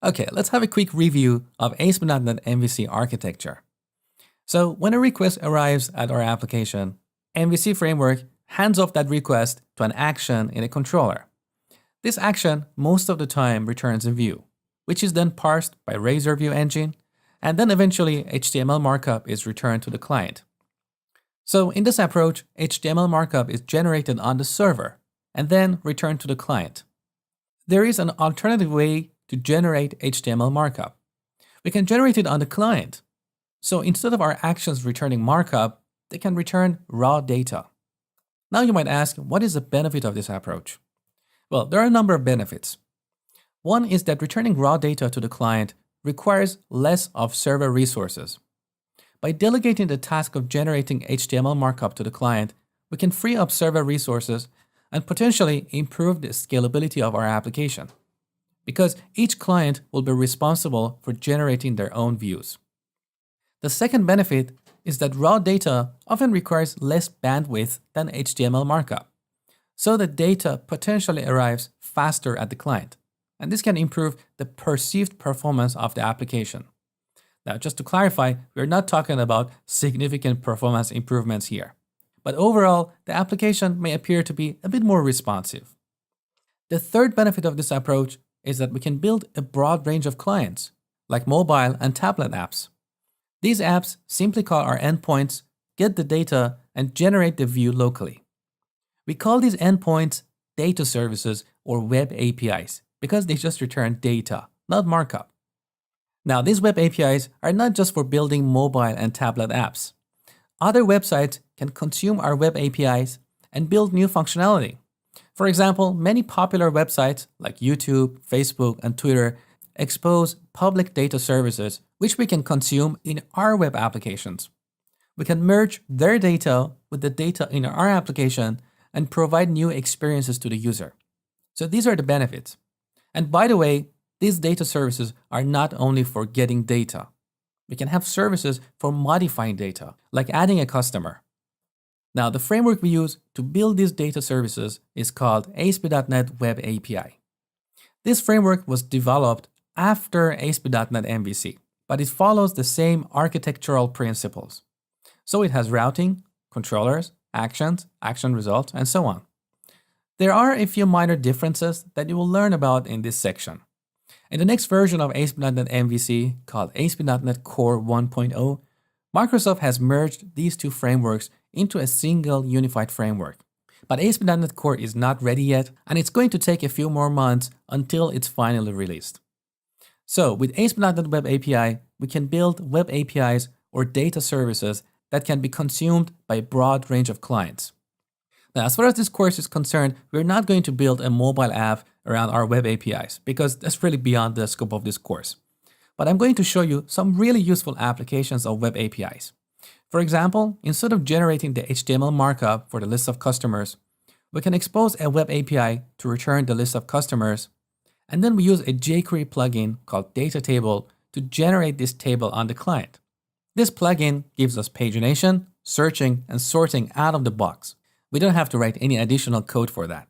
Okay, let's have a quick review of ASP.NET MVC architecture. So when a request arrives at our application, MVC framework hands off that request to an action in a controller. This action most of the time returns a view, which is then parsed by Razor View Engine, and then eventually HTML markup is returned to the client. So in this approach, HTML markup is generated on the server and then returned to the client. There is an alternative way to generate HTML markup. We can generate it on the client. So instead of our actions returning markup, they can return raw data. Now you might ask, what is the benefit of this approach? Well, there are a number of benefits. One is that returning raw data to the client requires less of server resources. By delegating the task of generating HTML markup to the client, we can free up server resources and potentially improve the scalability of our application, because each client will be responsible for generating their own views. The second benefit is that raw data often requires less bandwidth than HTML markup, so the data potentially arrives faster at the client, and this can improve the perceived performance of the application. Now, just to clarify, we're not talking about significant performance improvements here, but overall, the application may appear to be a bit more responsive. The third benefit of this approach is that we can build a broad range of clients, like mobile and tablet apps. These apps simply call our endpoints, get the data, and generate the view locally. We call these endpoints data services or web APIs because they just return data, not markup. Now, these web APIs are not just for building mobile and tablet apps. Other websites can consume our web APIs and build new functionality. For example, many popular websites like YouTube, Facebook, and Twitter expose public data services which we can consume in our web applications. We can merge their data with the data in our application and provide new experiences to the user. So these are the benefits. And by the way, these data services are not only for getting data. We can have services for modifying data, like adding a customer. Now, the framework we use to build these data services is called ASP.NET Web API. This framework was developed after ASP.NET MVC, but it follows the same architectural principles. So it has routing, controllers, actions, action results, and so on. There are a few minor differences that you will learn about in this section. In the next version of ASP.NET MVC, called ASP.NET Core 1.0, Microsoft has merged these two frameworks into a single unified framework. But ASP.NET Core is not ready yet, and it's going to take a few more months until it's finally released. So with ASP.NET Web API, we can build web APIs or data services that can be consumed by a broad range of clients. Now, as far as this course is concerned, we're not going to build a mobile app around our web APIs because that's really beyond the scope of this course. But I'm going to show you some really useful applications of web APIs. For example, instead of generating the HTML markup for the list of customers, we can expose a web API to return the list of customers, and then we use a jQuery plugin called Data Table to generate this table on the client. This plugin gives us pagination, searching, and sorting out of the box. We don't have to write any additional code for that.